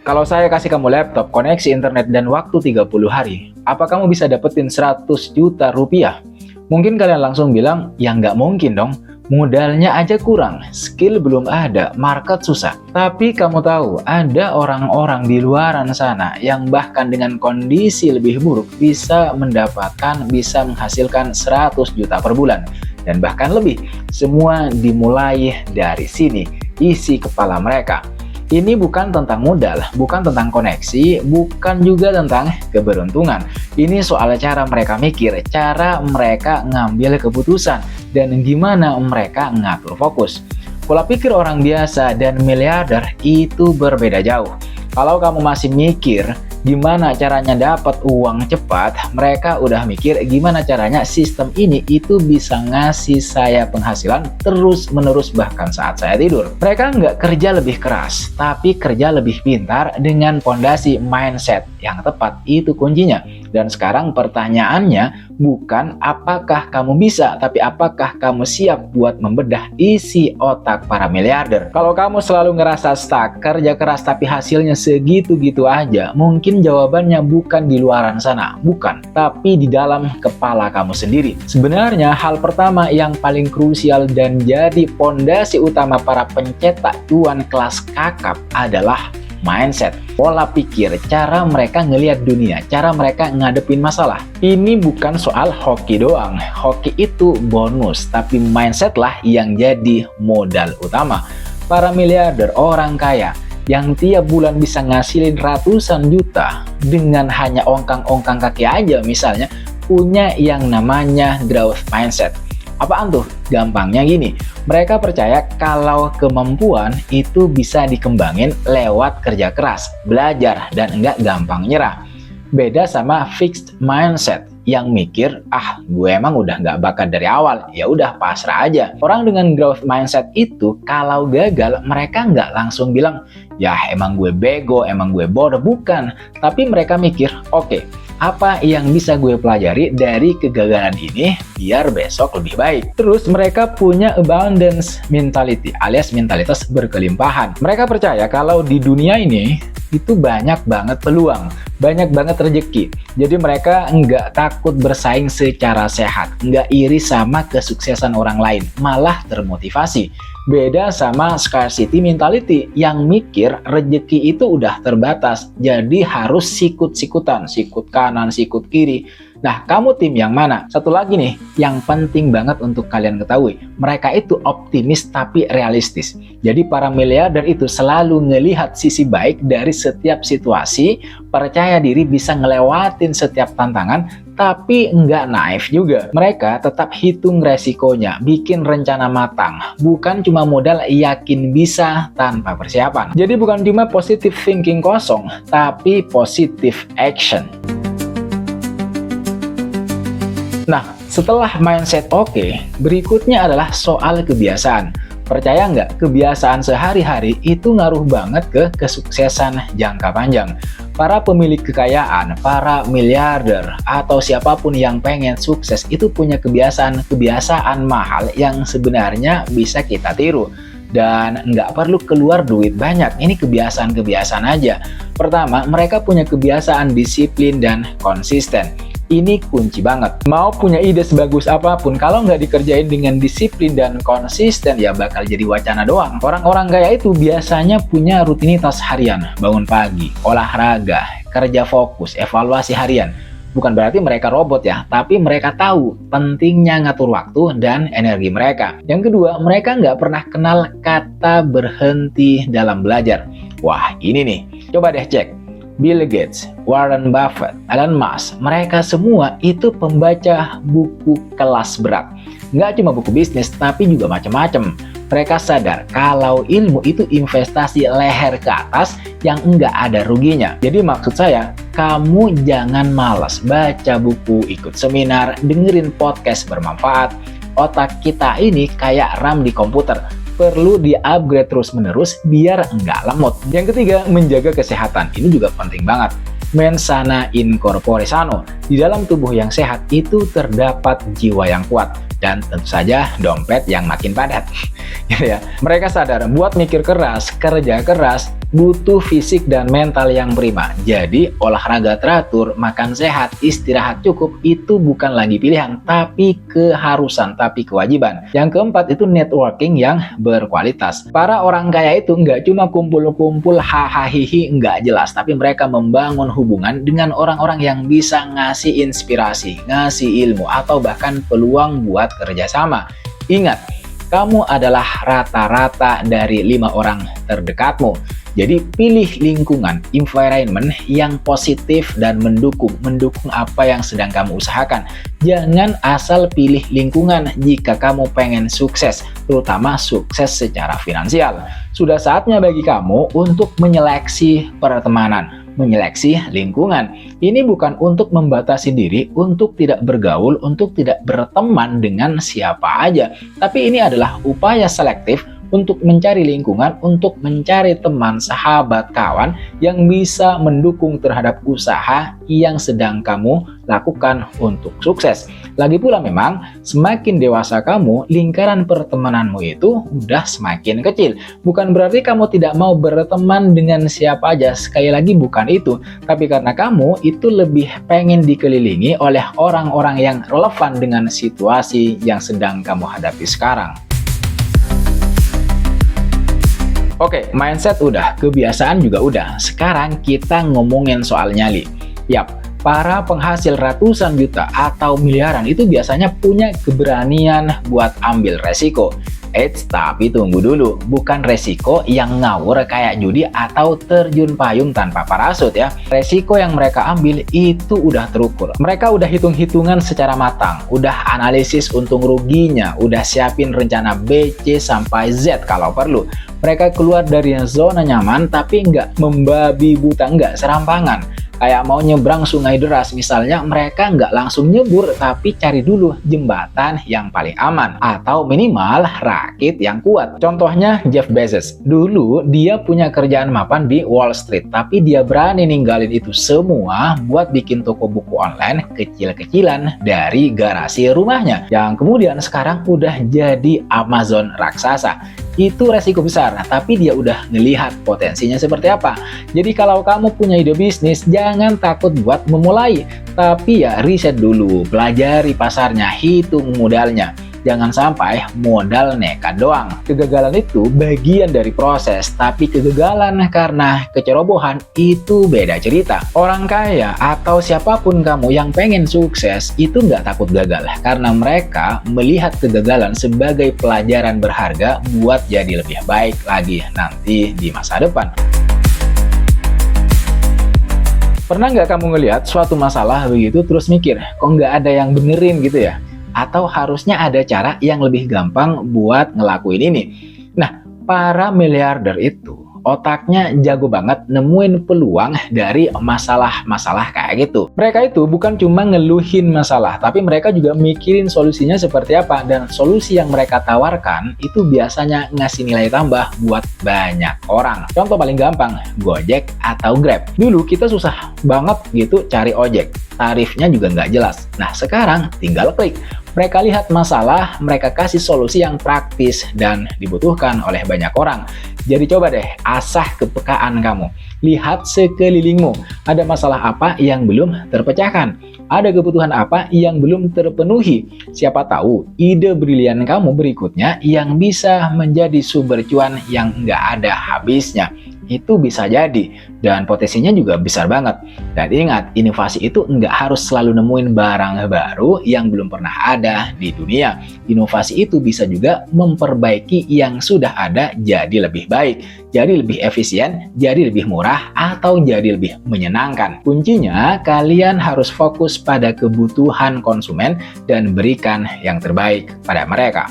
Kalau saya kasih kamu laptop, koneksi internet, dan waktu 30 hari, apa kamu bisa dapetin 100 juta rupiah? Mungkin kalian langsung bilang, ya nggak mungkin dong. Modalnya aja kurang, skill belum ada, market susah. Tapi kamu tahu, ada orang-orang di luaran sana yang bahkan dengan kondisi lebih buruk bisa menghasilkan 100 juta per bulan. Dan bahkan lebih, semua dimulai dari sini, isi kepala mereka. Ini bukan tentang modal, bukan tentang koneksi, bukan juga tentang keberuntungan. Ini soal cara mereka mikir, cara mereka ngambil keputusan, dan gimana mereka ngatur fokus. Pola pikir orang biasa dan miliarder itu berbeda jauh. Kalau kamu masih mikir gimana caranya dapat uang cepat, mereka udah mikir gimana caranya sistem ini itu bisa ngasih saya penghasilan terus-menerus bahkan saat saya tidur. Mereka nggak kerja lebih keras, tapi kerja lebih pintar dengan fondasi mindset yang tepat, itu kuncinya. Dan sekarang pertanyaannya bukan apakah kamu bisa, tapi apakah kamu siap buat membedah isi otak para miliarder. Kalau kamu selalu ngerasa stuck, kerja keras tapi hasilnya segitu-gitu aja, mungkin jawabannya bukan di luaran sana, bukan, tapi di dalam kepala kamu sendiri. Sebenarnya hal pertama yang paling krusial dan jadi fondasi utama para pencetak cuan kelas kakap adalah mindset, pola pikir, cara mereka ngelihat dunia, cara mereka ngadepin masalah. Ini bukan soal hoki doang, hoki itu bonus, tapi mindset lah yang jadi modal utama. Para miliarder, orang kaya, yang tiap bulan bisa ngasilin ratusan juta dengan hanya ongkang-ongkang kaki aja misalnya, punya yang namanya growth mindset. Apaan tuh? Gampangnya gini, mereka percaya kalau kemampuan itu bisa dikembangin lewat kerja keras, belajar, dan enggak gampang nyerah. Beda sama fixed mindset yang mikir, gue emang udah nggak bakat dari awal, ya udah pasrah aja. Orang dengan growth mindset itu kalau gagal, mereka nggak langsung bilang, ya emang gue bego, emang gue bodoh, bukan. Tapi mereka mikir, oke, apa yang bisa gue pelajari dari kegagalan ini biar besok lebih baik. Terus mereka punya abundance mentality alias mentalitas berkelimpahan. Mereka percaya kalau di dunia ini itu banyak banget peluang, banyak banget rezeki. Jadi mereka nggak takut bersaing secara sehat, nggak iri sama kesuksesan orang lain, malah termotivasi. Beda sama scarcity mentality yang mikir rezeki itu udah terbatas, jadi harus sikut-sikutan, sikut kanan, sikut kiri. Nah, kamu tim yang mana? Satu lagi nih, yang penting banget untuk kalian ketahui, mereka itu optimis tapi realistis. Jadi para miliarder itu selalu ngelihat sisi baik dari setiap situasi, percaya diri bisa ngelewatin setiap tantangan, tapi nggak naif juga. Mereka tetap hitung resikonya, bikin rencana matang, bukan cuma modal yakin bisa tanpa persiapan. Jadi bukan cuma positive thinking kosong, tapi positive action. Nah, setelah mindset oke, berikutnya adalah soal kebiasaan. Percaya nggak, kebiasaan sehari-hari itu ngaruh banget ke kesuksesan jangka panjang. Para pemilik kekayaan, para miliarder, atau siapapun yang pengen sukses itu punya kebiasaan mahal yang sebenarnya bisa kita tiru. Dan nggak perlu keluar duit banyak, ini kebiasaan-kebiasaan aja. Pertama, mereka punya kebiasaan disiplin dan konsisten. Ini kunci banget. Mau punya ide sebagus apapun, kalau nggak dikerjain dengan disiplin dan konsisten, ya bakal jadi wacana doang. Orang-orang kaya itu biasanya punya rutinitas harian, bangun pagi, olahraga, kerja fokus, evaluasi harian. Bukan berarti mereka robot ya, tapi mereka tahu pentingnya ngatur waktu dan energi mereka. Yang kedua, mereka nggak pernah kenal kata berhenti dalam belajar. Wah, ini nih, coba deh cek. Bill Gates, Warren Buffett, Elon Musk, mereka semua itu pembaca buku kelas berat. Nggak cuma buku bisnis, tapi juga macam-macam. Mereka sadar kalau ilmu itu investasi leher ke atas yang nggak ada ruginya. Jadi maksud saya, kamu jangan malas baca buku, ikut seminar, dengerin podcast bermanfaat. Otak kita ini kayak RAM di komputer, perlu di-upgrade terus-menerus biar nggak lemot. Yang ketiga, menjaga kesehatan. Ini juga penting banget. Mens sana in corpore sano. Di dalam tubuh yang sehat itu terdapat jiwa yang kuat. Dan tentu saja dompet yang makin padat. Ya, mereka sadar buat mikir keras, kerja keras, butuh fisik dan mental yang prima. Jadi olahraga teratur, makan sehat, istirahat cukup itu bukan lagi pilihan, tapi keharusan, tapi kewajiban. Yang keempat itu networking yang berkualitas. Para orang kaya itu nggak cuma kumpul-kumpul hahaha nggak jelas, tapi mereka membangun hubungan dengan orang-orang yang bisa ngasih inspirasi, ngasih ilmu, atau bahkan peluang buat kerjasama. Ingat, kamu adalah rata-rata dari 5 orang terdekatmu. Jadi pilih lingkungan, environment yang positif dan mendukung apa yang sedang kamu usahakan. Jangan asal pilih lingkungan jika kamu pengen sukses, terutama sukses secara finansial. Sudah saatnya bagi kamu untuk menyeleksi pertemanan, menyeleksi lingkungan. Ini bukan untuk membatasi diri, untuk tidak bergaul, untuk tidak berteman dengan siapa aja. Tapi ini adalah upaya selektif untuk mencari lingkungan, untuk mencari teman, sahabat, kawan yang bisa mendukung terhadap usaha yang sedang kamu lakukan untuk sukses. Lagi pula memang semakin dewasa kamu, lingkaran pertemananmu itu udah semakin kecil. Bukan berarti kamu tidak mau berteman dengan siapa aja, sekali lagi bukan itu. Tapi karena kamu itu lebih pengen dikelilingi oleh orang-orang yang relevan dengan situasi yang sedang kamu hadapi sekarang. Oke, mindset udah, kebiasaan juga udah. Sekarang kita ngomongin soal nyali. Yap, para penghasil ratusan juta atau miliaran itu biasanya punya keberanian buat ambil resiko. Tapi tunggu dulu, bukan resiko yang ngawur kayak judi atau terjun payung tanpa parasut ya. Resiko yang mereka ambil itu udah terukur. Mereka udah hitung-hitungan secara matang, udah analisis untung ruginya, udah siapin rencana B, C, sampai Z kalau perlu. Mereka keluar dari zona nyaman tapi nggak membabi buta, nggak serampangan. Kayak mau nyebrang sungai deras misalnya, mereka nggak langsung nyebur, tapi cari dulu jembatan yang paling aman, atau minimal rakit yang kuat. Contohnya Jeff Bezos. Dulu dia punya kerjaan mapan di Wall Street, tapi dia berani ninggalin itu semua buat bikin toko buku online kecil-kecilan dari garasi rumahnya, yang kemudian sekarang udah jadi Amazon raksasa. Itu resiko besar, tapi dia udah ngelihat potensinya seperti apa. Jadi kalau kamu punya ide bisnis, jangan takut buat memulai, tapi ya riset dulu, pelajari pasarnya, hitung modalnya. Jangan sampai modal nekat doang. Kegagalan itu bagian dari proses, tapi kegagalan karena kecerobohan itu beda cerita. Orang kaya atau siapapun kamu yang pengen sukses itu nggak takut gagal, karena mereka melihat kegagalan sebagai pelajaran berharga buat jadi lebih baik lagi nanti di masa depan. Pernah nggak kamu ngelihat suatu masalah begitu terus mikir, kok nggak ada yang benerin gitu ya? Atau harusnya ada cara yang lebih gampang buat ngelakuin ini. Nah, para miliarder itu otaknya jago banget nemuin peluang dari masalah-masalah kayak gitu. Mereka itu bukan cuma ngeluhin masalah, tapi mereka juga mikirin solusinya seperti apa, dan solusi yang mereka tawarkan itu biasanya ngasih nilai tambah buat banyak orang. Contoh paling gampang, Gojek atau Grab. Dulu kita susah banget gitu cari ojek, tarifnya juga nggak jelas. Nah, sekarang tinggal klik. Mereka lihat masalah, mereka kasih solusi yang praktis dan dibutuhkan oleh banyak orang. Jadi coba deh, asah kepekaan kamu. Lihat sekelilingmu, ada masalah apa yang belum terpecahkan? Ada kebutuhan apa yang belum terpenuhi? Siapa tahu ide brilian kamu berikutnya yang bisa menjadi sumber cuan yang nggak ada habisnya. Itu bisa jadi, dan potensinya juga besar banget. Dan ingat, inovasi itu nggak harus selalu nemuin barang baru yang belum pernah ada di dunia. Inovasi itu bisa juga memperbaiki yang sudah ada jadi lebih baik, jadi lebih efisien, jadi lebih murah, atau jadi lebih menyenangkan. Kuncinya, kalian harus fokus pada kebutuhan konsumen dan berikan yang terbaik pada mereka.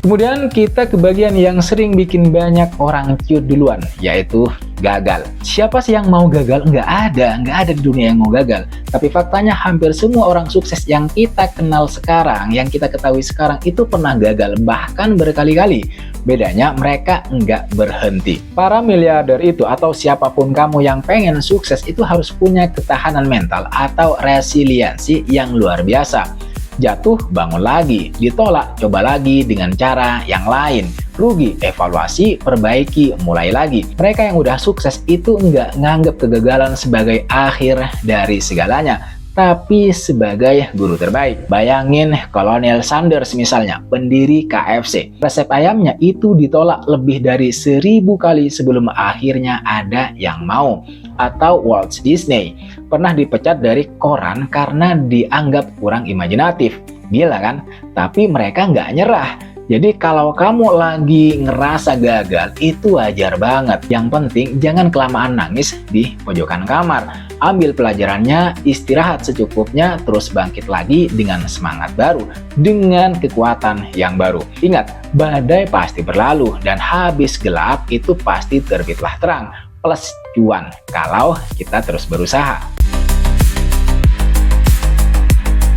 Kemudian kita ke bagian yang sering bikin banyak orang ciut duluan, yaitu gagal. Siapa sih yang mau gagal? Nggak ada di dunia yang mau gagal. Tapi faktanya hampir semua orang sukses yang kita kenal sekarang, yang kita ketahui sekarang itu pernah gagal, bahkan berkali-kali. Bedanya mereka nggak berhenti. Para miliarder itu atau siapapun kamu yang pengen sukses itu harus punya ketahanan mental atau resiliensi yang luar biasa. Jatuh, bangun lagi. Ditolak, coba lagi dengan cara yang lain. Rugi, evaluasi, perbaiki, mulai lagi. Mereka yang udah sukses itu nggak nganggap kegagalan sebagai akhir dari segalanya, tapi sebagai guru terbaik. Bayangin Kolonel Sanders misalnya, pendiri KFC. Resep ayamnya itu ditolak lebih dari 1000 kali sebelum akhirnya ada yang mau. Atau Walt Disney, pernah dipecat dari koran karena dianggap kurang imajinatif. Gila kan? Tapi mereka nggak nyerah. Jadi kalau kamu lagi ngerasa gagal, itu wajar banget. Yang penting jangan kelamaan nangis di pojokan kamar. Ambil pelajarannya, istirahat secukupnya, terus bangkit lagi dengan semangat baru, dengan kekuatan yang baru. Ingat, badai pasti berlalu, dan habis gelap itu pasti terbitlah terang, plus cuan kalau kita terus berusaha.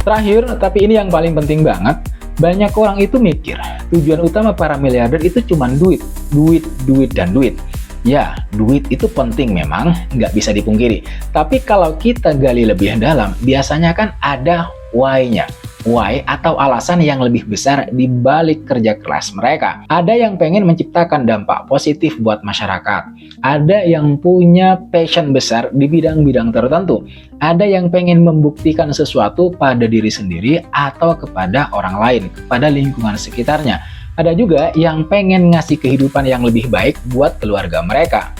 Terakhir, tapi ini yang paling penting banget, banyak orang itu mikir, tujuan utama para miliarder itu cuma duit, dan duit. Ya, duit itu penting memang, nggak bisa dipungkiri. Tapi kalau kita gali lebih dalam, biasanya kan ada why-nya. Why atau alasan yang lebih besar di balik kerja keras mereka. Ada yang pengen menciptakan dampak positif buat masyarakat. Ada yang punya passion besar di bidang-bidang tertentu. Ada yang pengen membuktikan sesuatu pada diri sendiri atau kepada orang lain, kepada lingkungan sekitarnya. Ada juga yang pengen ngasih kehidupan yang lebih baik buat keluarga mereka.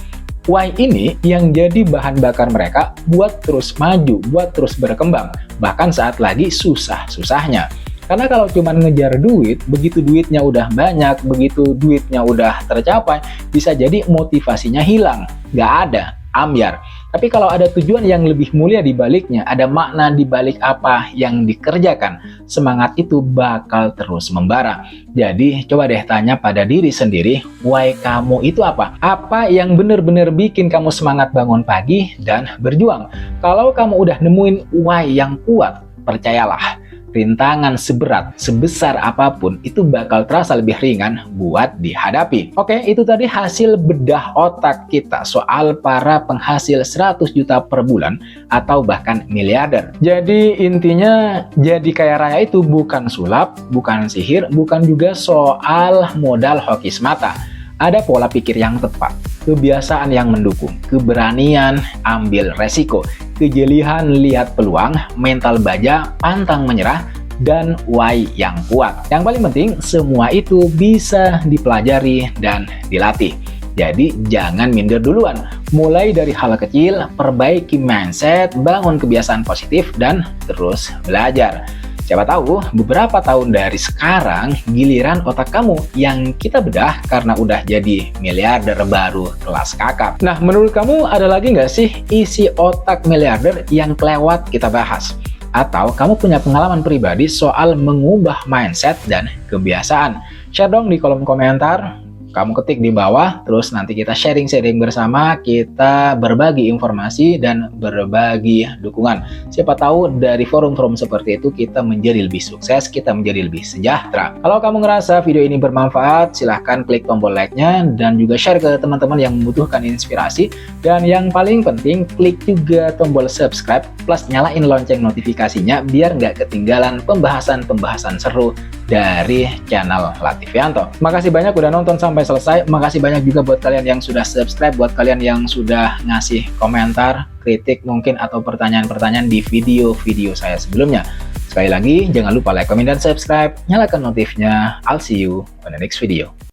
Why ini yang jadi bahan bakar mereka buat terus maju, buat terus berkembang, bahkan saat lagi susah-susahnya. Karena kalau cuma ngejar duit, begitu duitnya udah banyak, begitu duitnya udah tercapai, bisa jadi motivasinya hilang, nggak ada, ambyar. Tapi kalau ada tujuan yang lebih mulia di baliknya, ada makna di balik apa yang dikerjakan, semangat itu bakal terus membara. Jadi coba deh tanya pada diri sendiri, why kamu itu apa? Apa yang benar-benar bikin kamu semangat bangun pagi dan berjuang? Kalau kamu udah nemuin why yang kuat, percayalah, rintangan seberat, sebesar apapun itu bakal terasa lebih ringan buat dihadapi. Oke, itu tadi hasil bedah otak kita soal para penghasil 100 juta per bulan atau bahkan miliarder. Jadi intinya jadi kaya raya itu bukan sulap, bukan sihir, bukan juga soal modal hoki semata. Ada pola pikir yang tepat, kebiasaan yang mendukung, keberanian ambil resiko, kejelihan lihat peluang, mental baja, pantang menyerah, dan why yang kuat. Yang paling penting, semua itu bisa dipelajari dan dilatih. Jadi jangan minder duluan. Mulai dari hal kecil, perbaiki mindset, bangun kebiasaan positif, dan terus belajar. Siapa tahu beberapa tahun dari sekarang giliran otak kamu yang kita bedah karena udah jadi miliarder baru kelas kakap. Nah, menurut kamu ada lagi nggak sih isi otak miliarder yang kelewat kita bahas? Atau kamu punya pengalaman pribadi soal mengubah mindset dan kebiasaan? Share dong di kolom komentar. Kamu ketik di bawah, terus nanti kita sharing-sharing bersama, kita berbagi informasi dan berbagi dukungan. Siapa tahu dari forum-forum seperti itu kita menjadi lebih sukses, kita menjadi lebih sejahtera. Kalau kamu ngerasa video ini bermanfaat, silahkan klik tombol like-nya dan juga share ke teman-teman yang membutuhkan inspirasi. Dan yang paling penting, klik juga tombol subscribe plus nyalain lonceng notifikasinya biar nggak ketinggalan pembahasan-pembahasan seru dari channel Lativianto. Makasih banyak udah nonton sampai selesai. Makasih banyak juga buat kalian yang sudah subscribe, buat kalian yang sudah ngasih komentar, kritik mungkin atau pertanyaan-pertanyaan di video-video saya sebelumnya. Sekali lagi, jangan lupa like, comment, dan subscribe. Nyalakan notifnya. I'll see you on the next video.